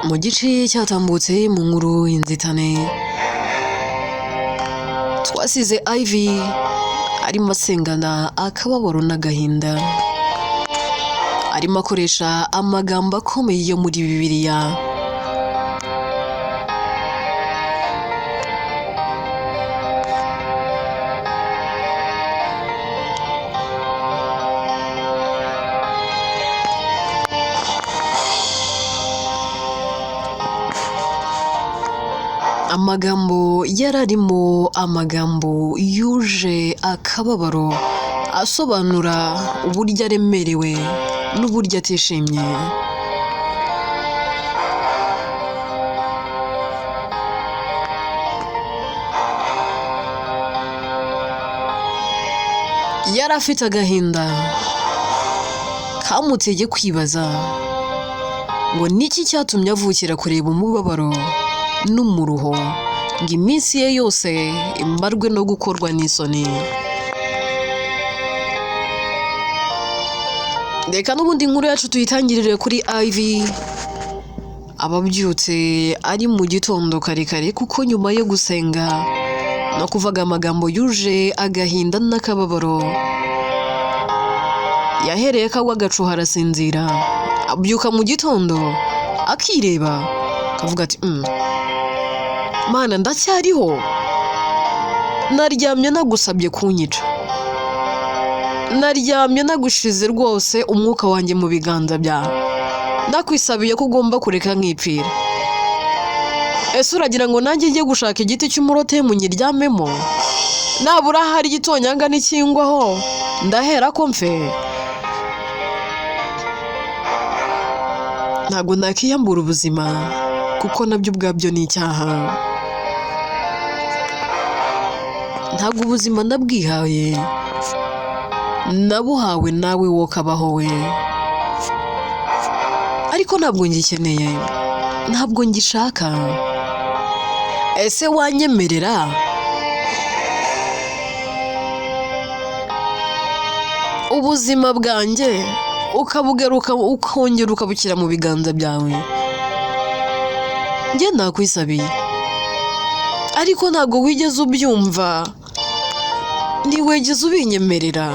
mu gice cyatambutse mu nkuru inzitane twasize Ivy arimo asengana akababaro n'agahinda, arimo akoresha amagambo akomeye yo muri Bibiliya. Amagambo yararimo amagambo yuje akababaro asobanura uburyo aremerewe n'uburyo atishimye. Yari afite agahinda kamuteye kwibaza ngo niki cyatumye avukira kureba umubabaro n'umuruho ngo iminsi ye yose imbarwe no gukorwa n'isoni. Reka n'ubundi inkuru yacu tuyitangirire kuri Ivy ababyutse ari mu gitondo kare kuko nyuma yo gusenga no kuvuga amagambo yuje agahinda n'akababaro yahereye kagwa agacuha arasinzira, abyuka mu gitondo akireba akavuga ati Mana ndacyariho, naryamye nagusabye kunyica, naryamye nagushize rwose umwuka wanjye mu biganza byawe, nakwisabiye ko ugomba kureka nkipfira. Ese uragira ngo nanjye njye gushaka igiti cy'umurote munyiryamemo, nabura hari igitonyanga n'ikingwaho ndahera ko mfe? Ntabwo nakiyambura ubuzima kuko nabyo ubwabyo ni icyaha. Ntabwo ubuzima nabwihaye, nabuhawe nawe wo kabaho we, ariko ntabwo ngikeneye, ntabwo ngishaka. Ese wanyemerera ubuzima bwanjye ukabugaruka ukongera ukabukira mu biganza byawe? Njye nakwisabiye, ariko ntabwo wigeze ubyumva, ntiwigeze ubinyemerera.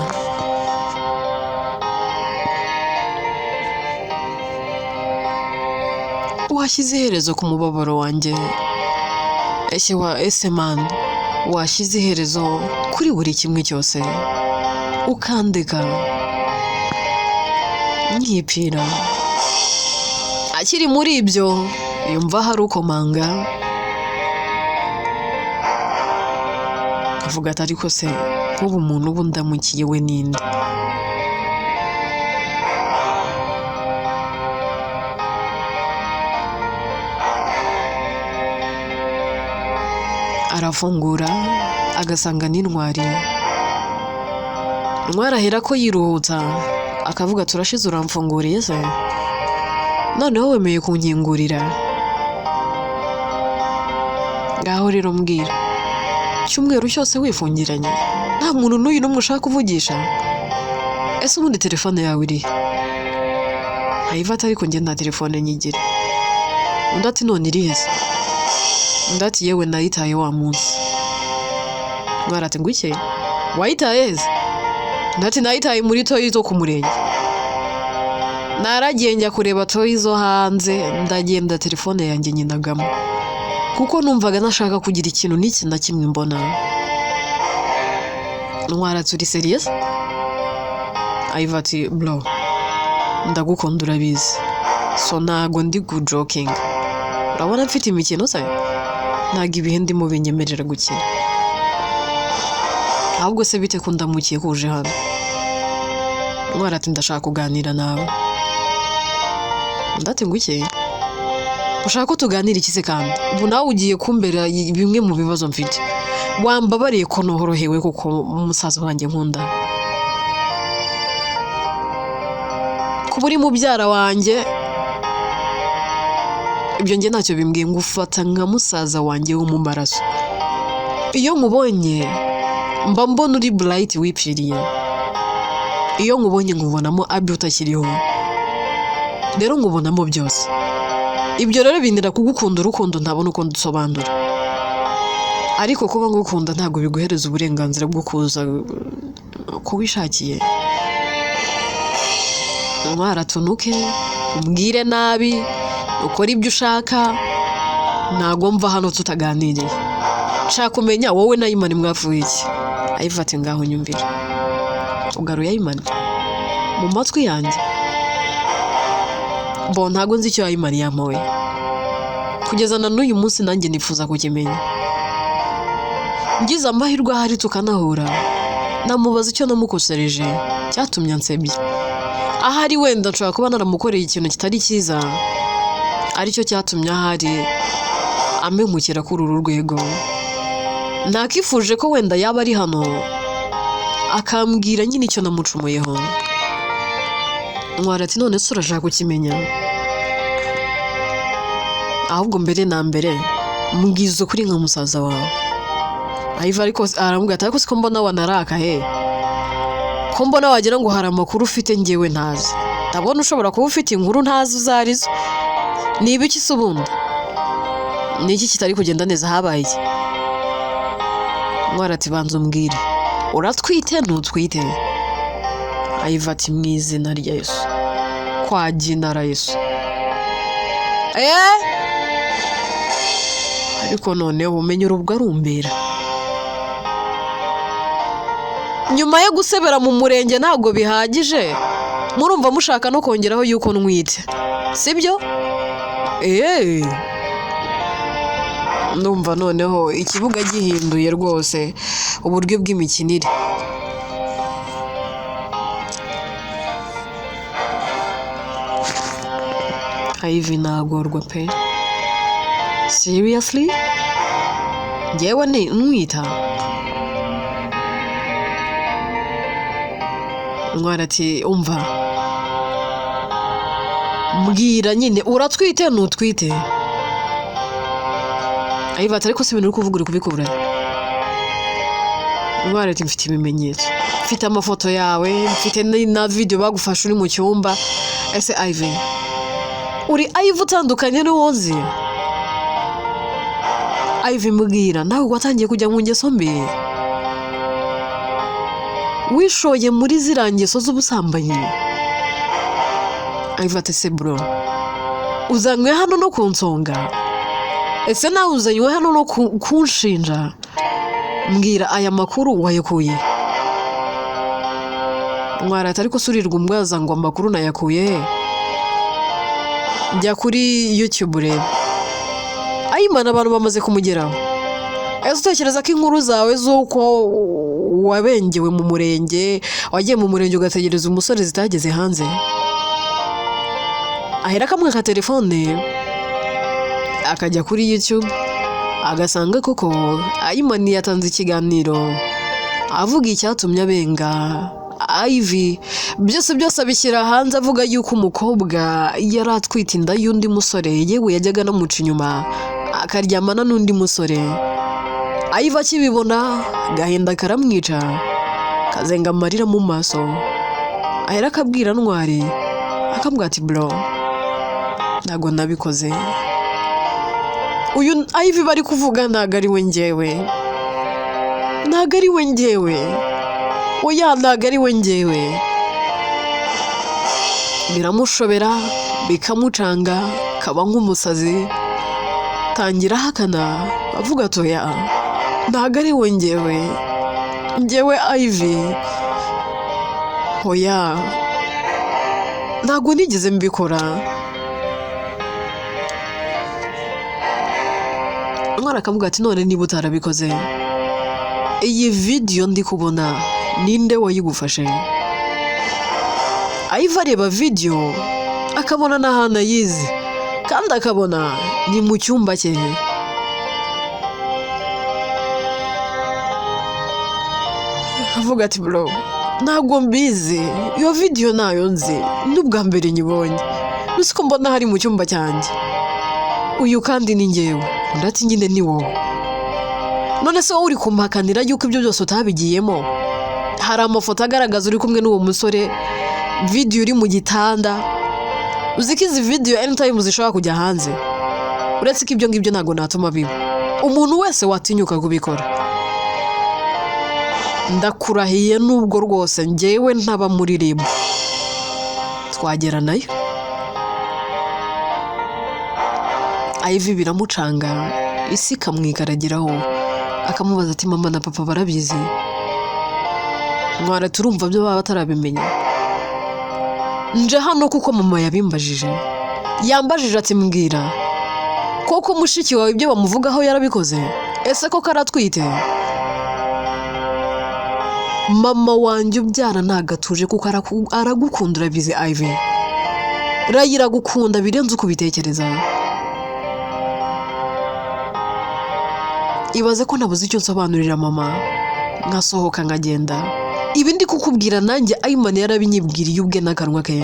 Washyize iherezo ku mubabaro wanjye. Ese man, washyize iherezo kuri buri kimwe cyose ukandeka nkipfira. Akiri muri ibyo yumva hari ukomanga, avuga ati ariko se nk'ubu umuntu ubu ndamukiye we ninde? Arafungura agasanga n'intwari. Intwari ahera ko yiruhutsa akavuga turashize uramfunguriye se, noneho wemeye kunkingurira? Ngaho rero mbwira, cyumweru cyose wifungiranye nta muntu n'uyu n'umwe ushaka kuvugisha? Ese ubundi telefone yawe iri? Ayivata ariko njye nta telefone nyigira. Undi ati none iri hese? Undi ati yewe nayitaye wa munsi. Mwara ati ngwike wayitaye hese? Undi ati nayitaye muri toyi zo ku murenge. Naragiye njya kureba toyi zo hanze, ndagenda telefone yanjye nyinagamo kuko numvaga nashaka kugira ikintu n'iki na kimwe mbona. Ntwara turi serious? Ayivati bro, ndagukunda urabizi, so ntago ndi good joking. Urabona mfite imikino se? Ntago ibihe ndimo binyemerera gukina. Ahubwo se bite ko ndamukiye kuje hano? Ntwara ati ndashaka kuganira nawe. Ndati ngwike ushaka ko tuganira iki se kandi? Ubu nawe ugiye kumbera bimwe mu bibazo mfite. Wambabariye ko nohorohewe kuko umusaza wanjye nkunda. Kuba uri mubyara wanjye ibyo njye ntacyo bimbwiye, ngufata nka musaza wanjye wo mu maraso. Iyo nkubonye mba mbona uri bright wipfiriye. Iyo nkubonye nkubonamo abi utakiriho. Rero nkubonamo byose. ibyo rero bindira kugukunda urukundo ntabona uko ndusobanura, ariko kuba ngukunda ntabwo biguhereza uburenganzira bwo kuza ko wishakiye waratunuke umbwire nabi ukora ibyo ushaka, ntago mva hano tutaganiriye, nshaka kumenya wowe na Imani mwavuye iki. Ayifate ngaho nyumvira, ugaruye Imani mu matwi yanjye, bo ntago nzi icyo Imani yampaye kugeza na n'uyu munsi, nanjye nifuza kukimenya. Ngize amahirwe ahari tukanahura, namubaza icyo namukosereje cyatumye ansebya, ahari wenda nshobora kuba naramukoreye ikintu kitari cyiza, aricyo cyatumye ahari amemukira kuri uru rwego. Nakifuje ko wenda yaba ari hano akambwira nyine icyo namucumuyeho. Ntwara ati none se urashaka kukimenya? Ahubwo mbere na mbere mbwiza ukuri nka musaza wawe. Ayiva ariko arambwira ati ariko siko mbona wanarakaye, ko mbona wagira ngo hari amakuru ufite njyewe ntazi. Ndabona ushobora kuba ufite inkuru ntazi uzarizo. Ni ibiki se ubundi? Ni iki kitari kugenda neza, habaye iki? Ntwara ati banza umbwire, uratwite ntutwite? Ayiva ati mu izina rya Yesu, kwa jina la Yesu. Ariko noneho umenye urubwo arumbera. Nyuma yo gusebera mu murenge ntabwo bihagije, murumva mushaka no kongeraho yuko ntwite, sibyo? Ndumva noneho ikibuga gihinduye rwose uburyo bw'imikinire. Ayivi nagorwa pe, seriously njyewe ntwita? Ntwara ati umva, mbwira nyine uratwite ntutwite? Ayiva ati ariko si ibintu uri kuvuga uri kubikura? Ntwara ati mfite ibimenyetso, mfite amafoto yawe, mfite na video bagufashe uri mu cyumba. Ese Ivan uri Ivan utandukanye n'uwo nzi? Ivan mbwira nawe watangiye kujya mu ngeso mbi, wishoye muri ziriya ngeso z'ubusambanyi. Ivan ati se bro, uzanywe hano no kunsonga? Ese nawe uzanywe hano no kunshinja? Mbwira aya makuru wayakuye? Ntwara ati ariko surirwa umwaza ngo amakuru nayakuye? Njya kuri YouTube reba, Imani abantu bamaze kumugeraho. Ese utekereza ko inkuru zawe z'uko wabengewe mu murenge, wagiye mu murenge ugategereza umusore zitageze hanze? Ahera kamwe ka telefone akajya kuri YouTube agasanga koko Imani yatanze ikiganiro avuga icyatumye abenga Ivy, byose abishyira hanze avuga yuko umukobwa yari atwite inda y'undi musore, yewe yajyaga namuca inyuma akaryamana n'undi musore. Ivy akibibona gahinda karamwica, kazenga amarira mu maso. Ahera akabwira Ntwari akambwira ati bro, ntago nabikoze. Uyu Ivy bari kuvuga ntago ari we njyewe, ntago ari we njyewe, oya ntago ari we njyewe. Biramushobera bikamucanga, kaba nk'umusazi, tangira hakana avuga atoya ntago ari we njyewe Ivy, oya ntago nigeze mbikora. Ntwara akavuga ati none niba utarabikoze, iyi video ndi kubona ninde wayigufashe? Ivy areba video akabona n'ahantu ayizi, kandi akabona ni mu cyumba cye. Avuga ati bro, ntabwo mbizi, iyo video nayo nzi, n'ubwa mbere nyibonye, nusi ko mbona hari mu cyumba cyanjye. Uyu kandi ni njyewe, ndati nyine ni wowe. None se wowe uri kumpakanira yuko ibyo byose utabigiyemo? Hari amafoto agaragaza uri kumwe n'uwo musore, video uri mu gitanda, uziko izi video anytime zishobora kujya hanze uretse ko ibyo ngibyo ntago natuma biba umuntu wese watinyuka kubikora ndakurahiye nubwo rwose njyewe ntaba muri ribu twagera nayo Ivy biramucanga isi kamwigaragiraho akamubaza ati mama na papa barabizi mwara turumva byo baba batarabimenya nje hano kuko mama yambajije ati mbwira koko mushiki wawe ibyo bamuvugaho yarabikoze ese ko karatwite mama wanjye ubyara nagatuje kuko aragukundira bize Ivy rayira gukunda birenze uko bitekereza ibaze ko nabuze icyo nsobanurira mama nkasohoka nkagenda ibi ndi kukubwira nanjye Ayman yarabinyibwiriye ubwe n'akanwa ke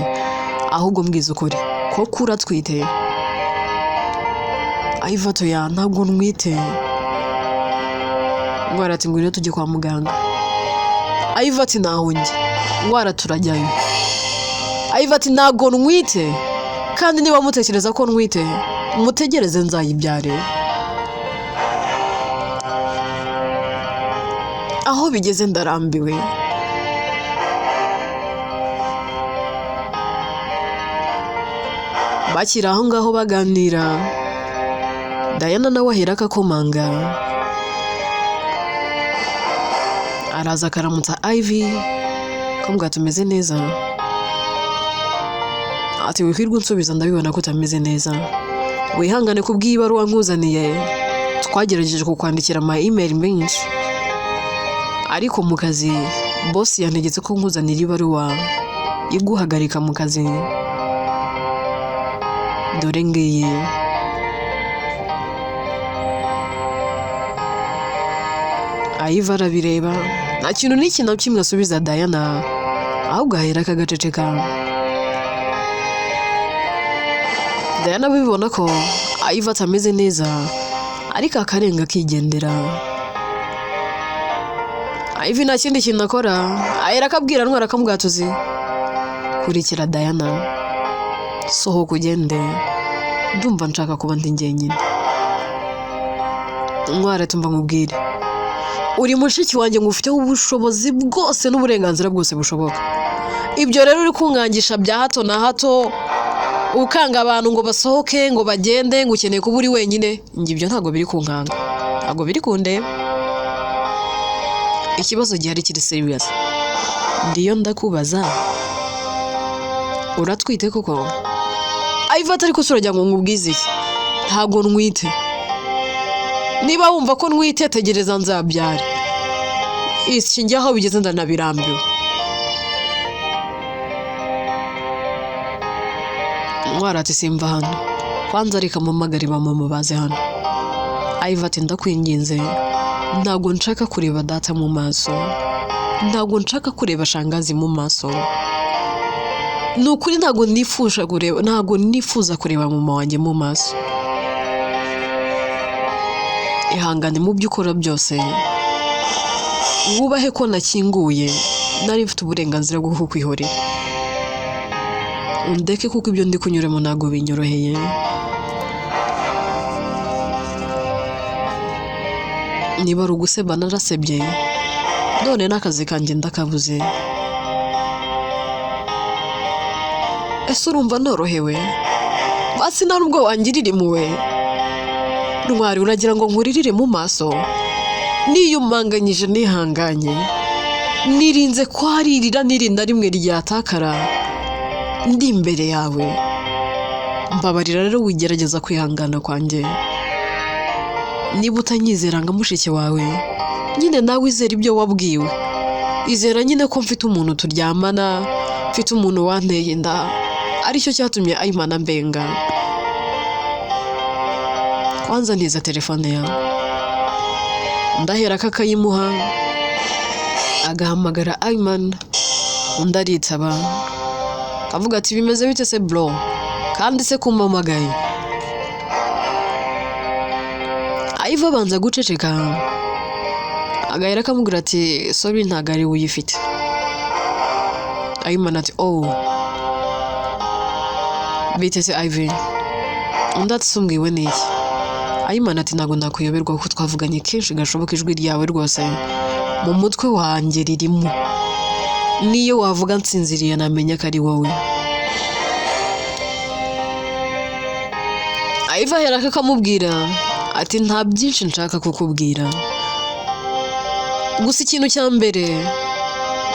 ahubwo mbwiza ukuri ko kuratwite Ivy atoya ntabwo nwite ngwara ati ngwino tujye kwa muganga Ivy ati naho njye ngwara turajyayo Ivy ati ntabwo nwite kandi niba mutekereza ko nwite mutegereze nzayibyare aho bigeze ndarambiwe bakira aho ngaho baganira Diana nawe ahera akakomanga araza akaramutsa Ivy ko tumeze neza ati wihirwe unsubiza ndabibona ko utameze neza wihangane kubw'ibaruwa nkuzaniye twagerageje kukwandikira ama email menshi ariko mu kazi boss yantegetse ko nkuzanira ibaruwa iguhagarika mu kazi dore ngiye Ivy arabireba nta kintu n'iki na kimwe asubiza Diana ahubwo ahera akagaceceka Diana bibona ko Ivy atameze neza ariko akarenga akigendera Ivy nta kindi kintu akora ahera akabwira ntwara akamubwatuzi kurikira Diana sohoka ugende ndumva nshaka kuba ndi njyenyine ntwara tumva nkubwire uri mushiki wanjye ngufite ubushobozi bwose n'uburenganzira bwose bushoboka ibyo rero uri kungangisha bya hato na hato ukanga abantu ngo basohoke ngo bagende ngo ukeneye kuba uri wenyine ngibyo ntago biri kunkanga ntago biri kundeba ikibazo gihari kiri serious ndiyo ndakubaza uratwite koko Ivy atari ko surajya ngo nkubwize iki ntago nwite niba wumva ko nwite tegereza nzabyare iki njyaho bigeze ndanabirambiwe ntwara ati simva hano kwanza reka mpamagare mama baze hano Ivy ati ndakwinginze ntago nshaka kureba data mu maso ntago nshaka kureba shangazi mu maso nukuri ntago nifuza kureba mama wanjye mu maso ihangane mu byo ukora byose wubahe ko nakinguye nari mfite uburenganzira bwo kukwihorera undeke kuko ibyo ndi kunyuramo ntago binyoroheye niba ari uguseba narasebye none n'akazi kanjye ndakabuze ese urumva norohewe basi nta nubwo wangirira impuhwe ntwari uragira ngo nkuririre mu maso niyumanganyije nihanganye nirinze kwaririra nirinda rimwe ryatakara ndi imbere yawe mbabarira rero wigerageza kwihangana kwanjye niba utanyizera nga mushiki wawe nyine nawe izera ibyo wabwiwe izera nyine ko mfite umuntu turyamana mfite umuntu wanteye inda aricyo cyatumye Ayman ambenga kwanza ntiza telefone yawe ndahera kakayimuha agahamagara Ayman undi aritaba kavuga ati bimeze bite se bro kandi se kumpamagaye Ivy abanza guceceka agahera akamubwira ati sorry ntago ari uyifite Ayman ati oh bitese Ivy undi atumbwiwe n'iki Ayimana ati ntago nakuyoberwa kuko twavuganye kenshi gashoboka ijwi ryawe rwose mu mutwe wanjye ririmo niyo wavuga nsinziriye namenya ko ari wowe Ivy yaraka kamubwira ati nta byinshi nshaka kukubwira gusa ikintu cya mbere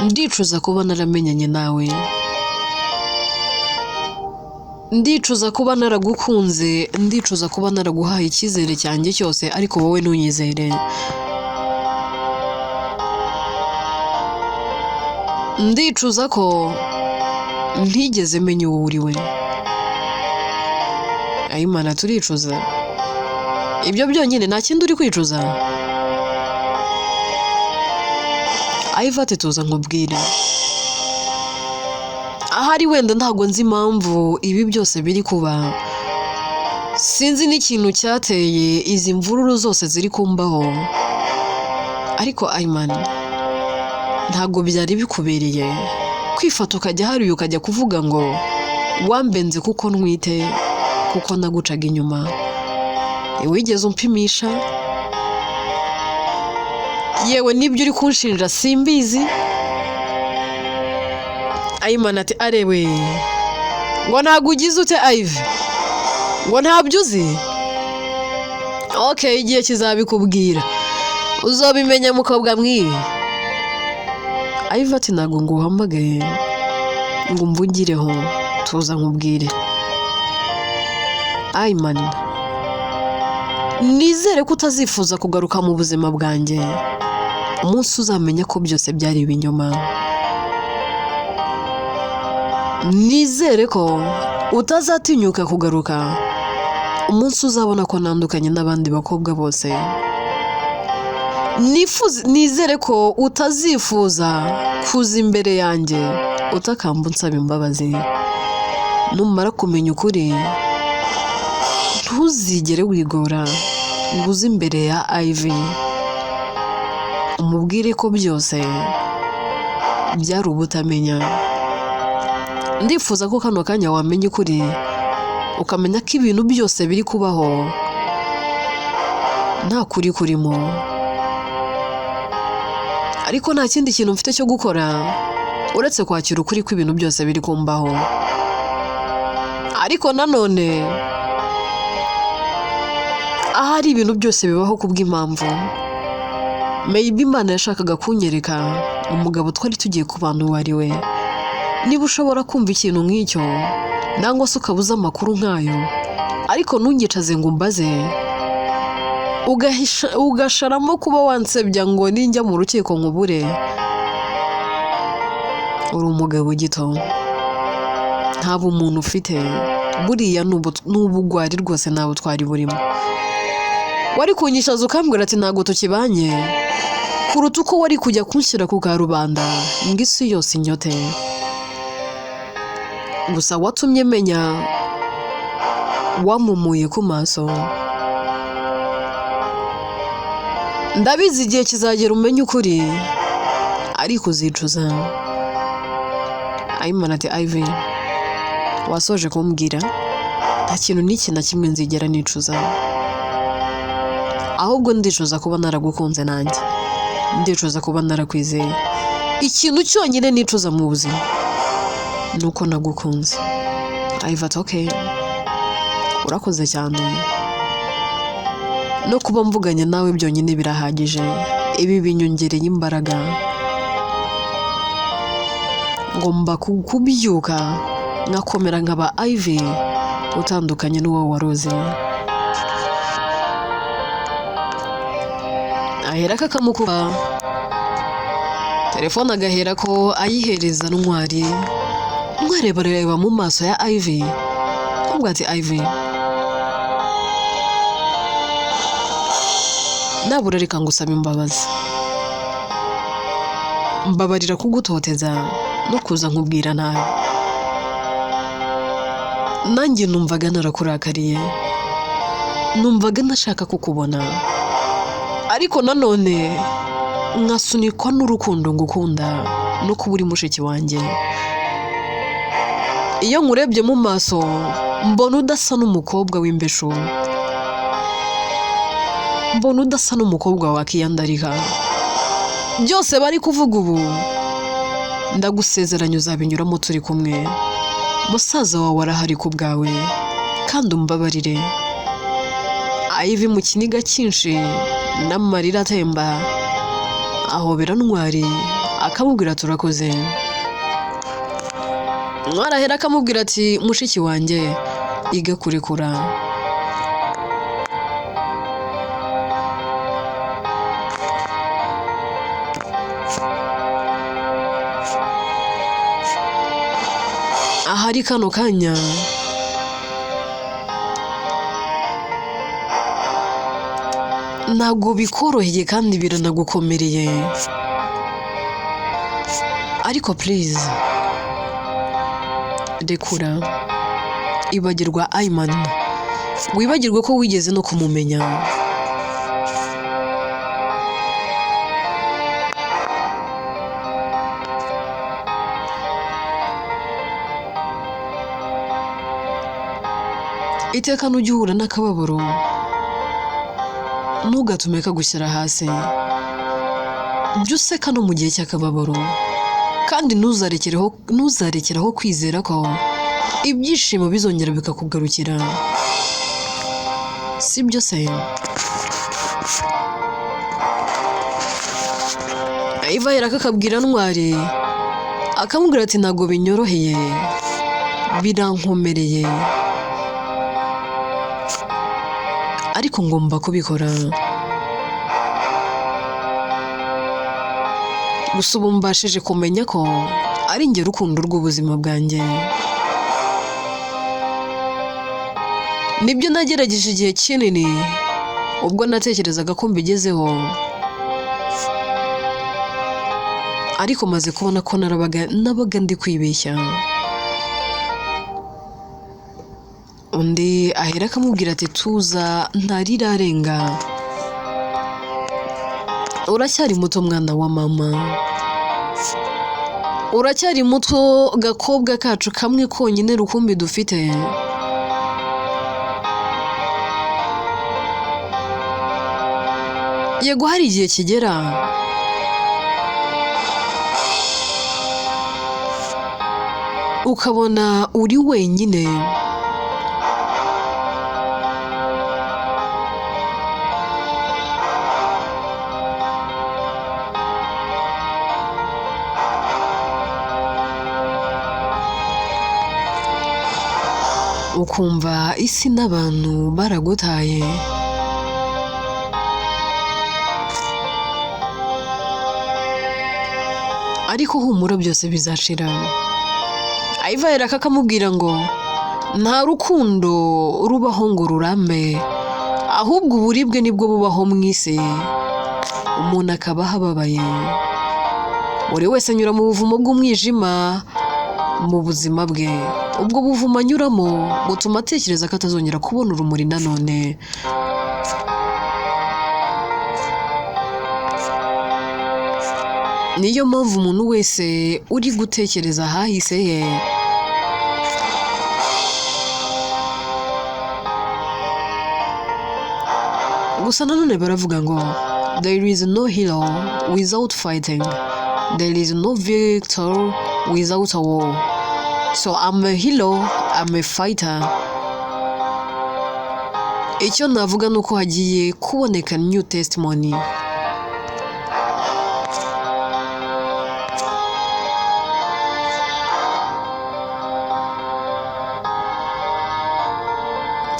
ndicuza kuba naramenyanye nawe ndicuza kuba naragukunze ndicuza kuba naraguhaye icyizere cyanjye cyose ariko wowe ntunyizere ndicuza ko ntigeze menya uwo uriwe Ayimana turicuza ibyo byonyine nta kindi uri kwicuza Ivy ati tuza nkubwire ahari wenda ntago nzi impamvu ibi byose biri kuba sinzi n'ikintu cyateye izi mvururu zose ziri kumbaho ariko Ayimana ntago byari bikubereye kwifata ukajya hariya ukajya kuvuga ngo wambenze kuko ntwite kuko nagucaga inyuma wigeze umpimisha yewe nibyo uri kunshinja simbizi Ayimana ati arewe ngo ntago ugize ute Ivy ngo ntabyo uzi okay igihe kizabikubwira uzabimenya mukobwa mwibi Ivy ati ntago nguhamagaye ngo mvugireho tuza nkubwire Ayimana nizere ko utazifuza kugaruka mu buzima bwanjye umunsi uzamenya ko byose byari ibinyoma nizere ko utazatinyuka kugaruka umunsi uzabona ko nandukanye n'abandi bakobwa bose nizere ko utazifuza kuza imbere yanjye utakamba unsaba imbabazi numara kumenya ukuri ntuzigere wigora ngo uze imbere ya Ivy umubwire ko byose byari ubutamenya ndifuza ko kano kanya wamenya ukuri ukamenya ko ibintu byose biri kubaho nta kuri kurimo ariko nta kindi kintu mfite cyo gukora uretse kwakira ukuri kw'ibintu byose biri kumbaho ariko nanone ahari ibintu byose bibaho kubw'impamvu maybe Imana yashakaga kunyereka umugabo twari tugiye kubana uwo ari we niba ushobora kumva ikintu nk'icyo nangwa se ukabuza amakuru nk'ayo ariko ntunyicaze ngo umbaze ugasharamo kuba wansebya ngo ninjya mu rukiko nkubure uri umugabo gito nta bumuntu ufite buriya n'ubugwari rwose nta butwari burimo wari kunyishaza ukambwira ati ntago tukibanye kuruta uko wari kujya kunshyira ku karubanda ngo isi yose inyote gusa watumye menya wamumuye ku maso ndabizi igihe kizagera umenye ukuri ariko uzicuza Ayimana ati Ivy wasoje kumbwira nta kintu n'iki na kimwe nzigera nicuza ahubwo ndicuza kuba naragukunze nanjye ndicuza kuba narakwizeye ikintu cyonyine nicuza mu buzima nuko nagukunze Ivy ati okay urakoze cyane no kuba mvuganye nawe byonyine birahagije ibi binyongereye imbaraga ngomba kubyuka nkakomera nkaba Ivy utandukanye n'uwo waroze ahera kakamukuba telefone agahera ko ayihereza ntwari bareba mu maso ya Ivy ubwo ati Ivy nabura reka ngusaba imbabazi mbabarira kugutoteza no kuza nkubwira nawe nanjye numvaga narakurakariye numvaga ntashaka kukubona ariko nanone nkasunikwa n'urukundo ngukunda no kuba uri mushiki wanjye iyo nkurebye mu maso mbona udasa n'umukobwa w'imbeshu, mbona udasa n'umukobwa wakiyandarika. Byose bari kuvuga ubu ndagusezeranya uzabinyuramo turi kumwe. Musaza wawe arahari ku bwawe kandi umbabarire. Ivy mu kiniga cyinshi n'amarira atemba ahobera Ntwari akamubwira turakoze. Ntwari ahera akamubwira ati mushiki wanjye iga kurekura. Ahari kano kanya ntabwo bikoroheye kandi biranagukomereye, ariko please rekura, ibagirwa Ayman, wibagirwe ko wigeze no kumumenya. Iteka nujya uhura n'akababaro ntugatume kagushyira hasi. Jya useka no mu gihe cy'akababaro kandi ntuzarekeraho kwizera ko ibyishimo bizongera bikakugarukira, sibyo se? Ivy ahera akakabwira Ntwari akamubwira ati ntabwo binyoroheye, birankomereye, ariko ngomba kubikora. Gusa ubu mbashije kumenya ko ari njye rukundo rw'ubuzima bwanjye. Nibyo nagerageje igihe kinini ubwo natekerezaga ko mbigezeho, ariko maze kubona ko nabaga ndi kwibeshya. Undi ahera akamubwira ati tuza ntarirarenga, uracyari muto mwana wa mama, uracyari muto gakobwa kacu kamwe konyine rukumbi dufite. Yego hari igihe kigera ukabona uri wenyine, ukumva isi n'abantu baragutaye. Ariko humura byose bizashira. Ivy ahera akamubwira ngo nta rukundo rubaho ngo rurambe, ahubwo uburibwe nibwo bubaho mu isi, umuntu akaba ahababaye. Buri wese anyura mu buvumo bw'umwijima mu buzima bwe. Ubwo buvumo anyuramo butuma atekereza ko atazongera kubona urumuri nanone. Niyo mpamvu umuntu wese uri gutekereza ahahise he gusa nanone baravuga ngo there is no hero without fighting, there is no victor without a war. So I'm a hero, I'm a fighter. Icyo navuga nuko hagiye kuboneka new testimony.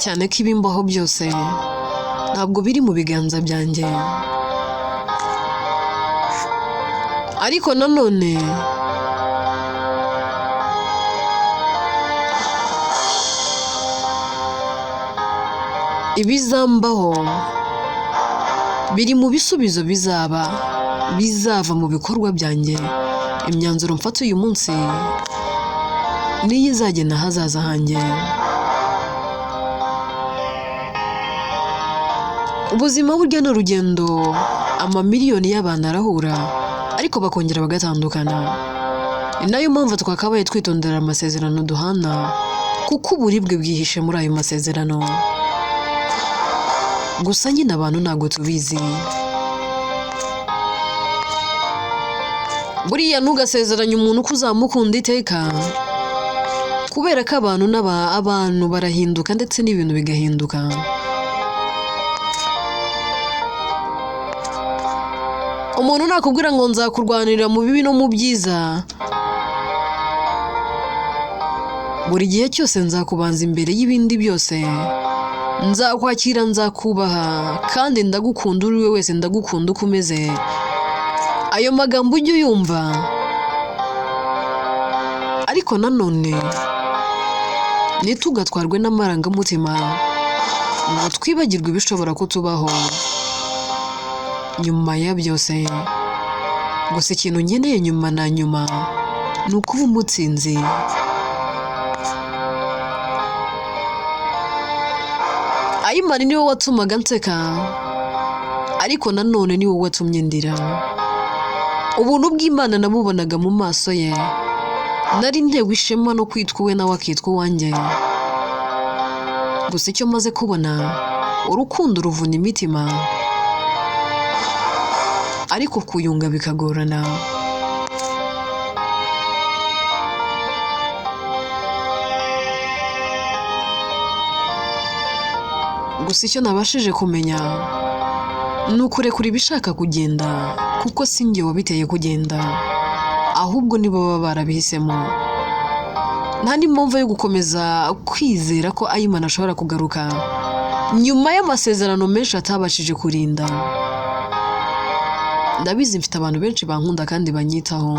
Cyane ko ibimbaho byose ntabwo biri mu biganza byanjye, ariko nanone ibizambaho biri mu bisubizo bizava mu bikorwa byanjye. Imyanzuro mfata uyu munsi niyo izagena ahazaza hanjye. Ubuzima burya ni urugendo, amamiliyoni y'abantu arahura ariko bakongera bagatandukana. ni nayo mpamvu twakabaye twitondera amasezerano duhana kuko uburibwe bwihishe muri ayo masezerano. Gusa nyine abantu ntabwo tubizi. Buriya ntugasezeranye umuntu ko uzamukunda iteka, kubera ko abantu barahinduka ndetse n'ibintu bigahinduka. Umuntu nakubwira ngo nzakurwanirira mu bibi no mu byiza, buri gihe cyose nzakubanza imbere y'ibindi byose, nzakwakira, nzakubaha, kandi ndagukunda uri we wese, ndagukunda uko umeze. Ayo magambo ujye uyumva, ariko nanone ntitugatwarwe n'amarangamutima ngo twibagirwe ibishobora kutubaho nyuma ya byose. Gusa ikintu nkeneye nyuma na nyuma ni ukuba umutsinzi. Ayimana niwe watumaga nseka, ariko nanone niwe watumye ndira. Ubuntu bw'Imana namubonaga mu maso ye, nari ntewe ishema no kwitwa uwe nawe akitwa uwanjye. Gusa icyo maze kubona, urukundo ruvuna imitima, ariko kuyunga bikagorana. Gusa icyo nabashije kumenya ni ukurekura ibishaka kugenda, kuko si njye wabiteye kugenda, ahubwo nibo baba barabihisemo. Nta n'impamvu yo gukomeza kwizera ko Ayimana ashobora kugaruka nyuma y'amasezerano menshi atabashije kurinda. Ndabizi mfite abantu benshi bankunda kandi banyitaho.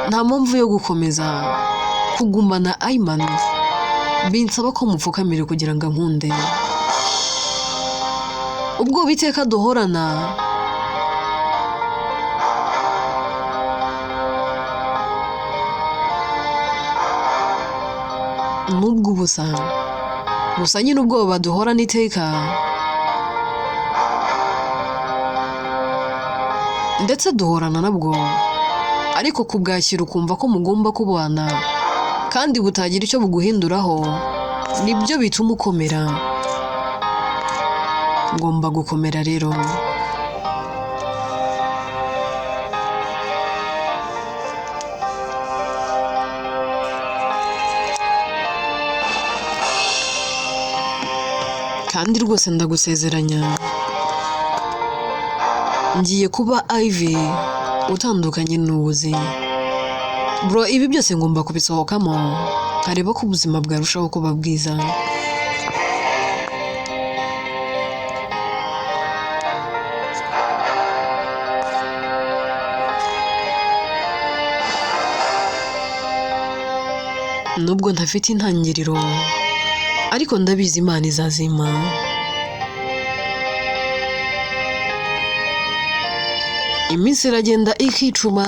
Nta mpamvu yo gukomeza kugumana Ayimana binsaba ko mupfukamire kugira ngo ankunde. Ubwo biteka duhorana nubwo ubusa, gusa nyine ubwoba duhorana iteka, ndetse duhorana nabwo, ariko kubwakira ukumva ko mugomba kubana kandi butagira icyo buguhinduraho, nibyo bituma ukomera. Ngomba gukomera rero. Kandi rwose ndagusezeranya, ngiye kuba Ivy utandukanye n'ubuzi. Bro, ibi byose ngomba kubisohokamo, nkareba ko ubuzima bwarushaho kuba bwiza. Nubwo ntafite intangiriro, ariko ndabizi Imana izazima. Iminsi iragenda ikicuma,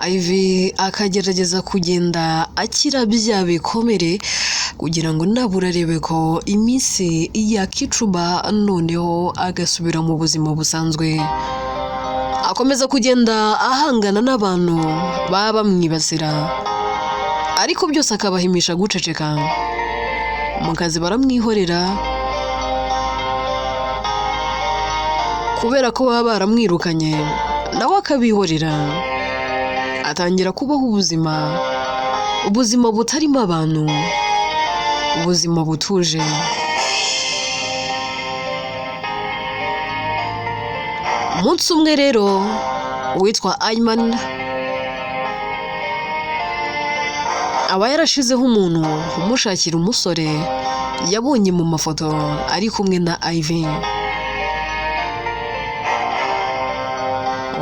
Ivy akagerageza kugenda akira bya bikomere kugira ngo nabura arebe ko iminsi yakicuma, noneho agasubira mu buzima busanzwe. Akomeza kugenda ahangana n'abantu baba bamwibasira, ariko byose akabahimisha guceceka. Mu kazi baramwihorera kubera ko baba baramwirukanye, nawe akabihorera. Atangira kubaho ubuzima butarimo abantu, ubuzima butuje. Umunsi umwe rero uwitwa Ayimana aba yarashizeho umuntu umushakira umusore yabonye mu mafoto ari kumwe na Ivy.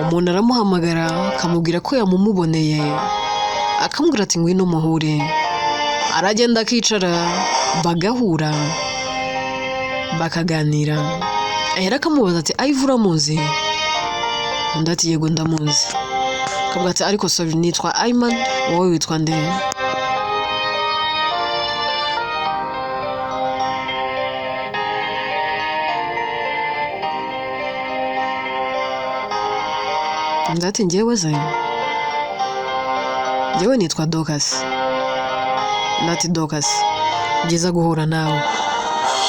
Umuntu aramuhamagara akamubwira ko yamumuboneye, akamubwira ati ngwino muhure. Aragenda akicara bagahura bakaganira. Ahera akamubaza ati Ivy uramuzi? Undi ati yego ndamuzi. Akavuga ati ariko sorry nitwa Ayimana, wowe witwa nde? ndati njyewe ze njyewe nitwa Dorcas. Ndati Dorcas byiza guhura nawe,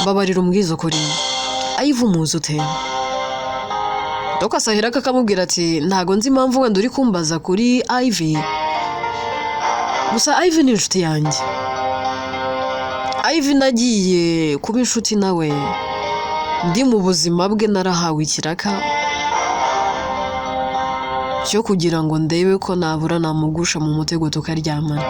mbabarira umbwiza ukuri, Ive umuzi ute? Dorcas ahera akamubwira ati ntago nzi impamvu wenda uri kumbaza kuri Ive, gusa Ive ni inshuti yanjye. Ive nagiye kuba inshuti nawe ndi mu buzima bwe, narahawe ikiraka cyo kugira ngo ndebe ko nabura namugusha mu mutego tukaryamana.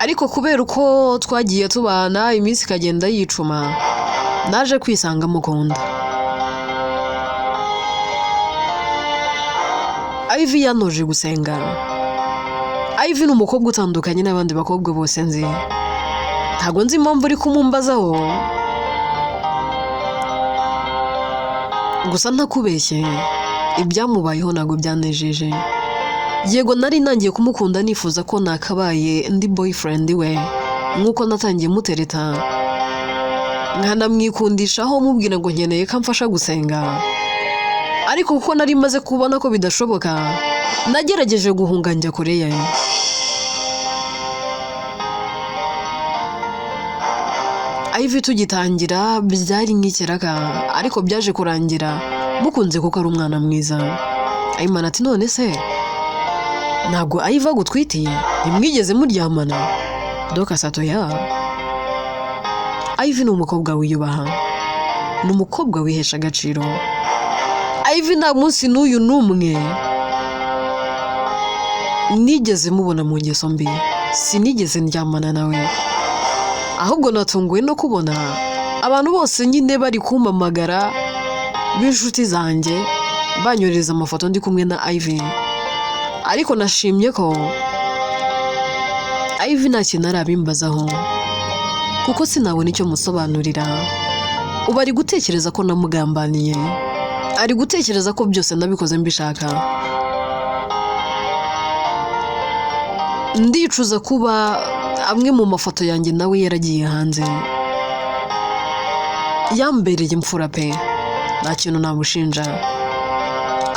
Ariko kubera uko twagiye tubana iminsi ikagenda yicuma, naje kwisanga mukunda. Ive yanoje gusenga. Ive ni umukobwa utandukanye n'abandi bakobwa bose nzi. Ntago nzi impamvu uri kumumbazaho, gusa ntakubeshye ibyamubayeho ntago byanejeje. Yego nari nangiye kumukunda nifuza ko nakabaye ndi boyfriend we nkuko natangiye mutereta, nkanamwikundishaho mubwira ngo nkeneye ko amfasha gusenga. Ariko kuko nari maze kubona ko bidashoboka, nagerageje guhunga njya kure ye. Ive tugitangira byari nk'ikiraka, ariko byaje kurangira mukunze kuko ari umwana mwiza. Imana ati none se ntabwo Ive agutwitiye, ntimwigeze muryamana? Dorcas ati oya. Ive ni umukobwa wiyubaha, ni umukobwa wihesha agaciro. Ive nta munsi n'uyu n'umwe nigeze mubona mu ngeso mbi, sinigeze ndyamana nawe. Ahubwo natunguwe no kubona abantu bose nyine bari kumpamagara b'inshuti zanjye banyohereza amafoto ndi kumwe na Ive. Ariko nashimye ko Ive nta kintu arabimbazaho, kuko sinabona icyo musobanurira. Ubu ari gutekereza ko namugambaniye, ari gutekereza ko byose nabikoze mbishaka. Ndicuza kuba amwe mu mafoto yanjye nawe yaragiye hanze. Yambereye imfura pe, nta kintu namushinja.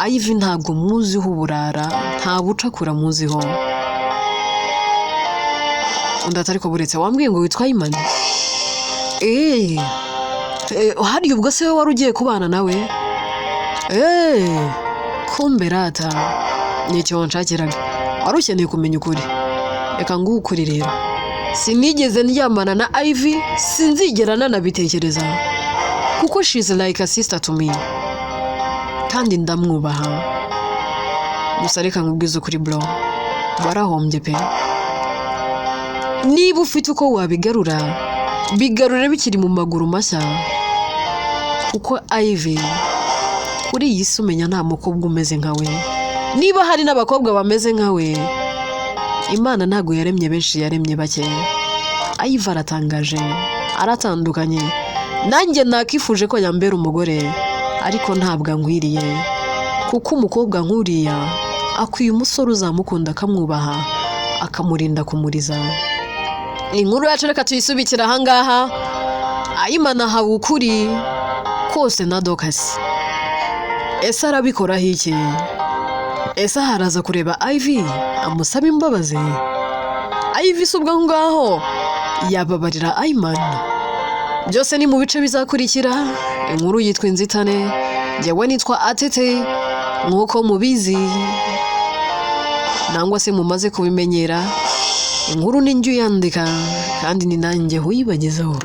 Ive ntabwo muziho uburara, nta bucakura muziho. Undi atariko buretse wambwiye ngo witwa Imani? Hari ubwo se wari ugiye kubana nawe? Kumbe rata nicyo wanshakiraga, wari ukeneye kumenya ukuri. Reka nguhe ukuri rero, sinigeze ndyamana na Ive, sinzigera nanabitekereza, kuko she's like a sister to me kandi ndamwubaha. Gusa reka nkubwize ukuri bro, warahombye pe. Niba ufite uko wabigarura, bigarure bikiri mu maguru mashya, kuko Ive kuri iyi si umenya nta mukobwa umeze nkawe. Niba hari n'abakobwa bameze nkawe, Imana ntago yaremye benshi, yaremye bake. Ive aratangaje, aratandukanye. Nanjye nakifuje ko yambera umugore, ariko ntabwo ankwiriye, kuko umukobwa nkuriya akwiye umusore uzamukunda akamwubaha, akamurinda kumuriza. Inkuru yacu reka tuyisubikira ahangaha. Imana ahawe ukuri kose na Dorcas. Ese arabikoraho iki? Ese haraza kureba Ive amusaba imbabazi? Ive se ubwo ngaho yababarira Imana? Byose ni mu bice bizakurikira. Inkuru yitwa Inzitane, njyewe nitwa Atete nk'uko mubizi nangwa se mumaze kubimenyera. Inkuru ni njye uyandika kandi ni nanjye uyibagezaho.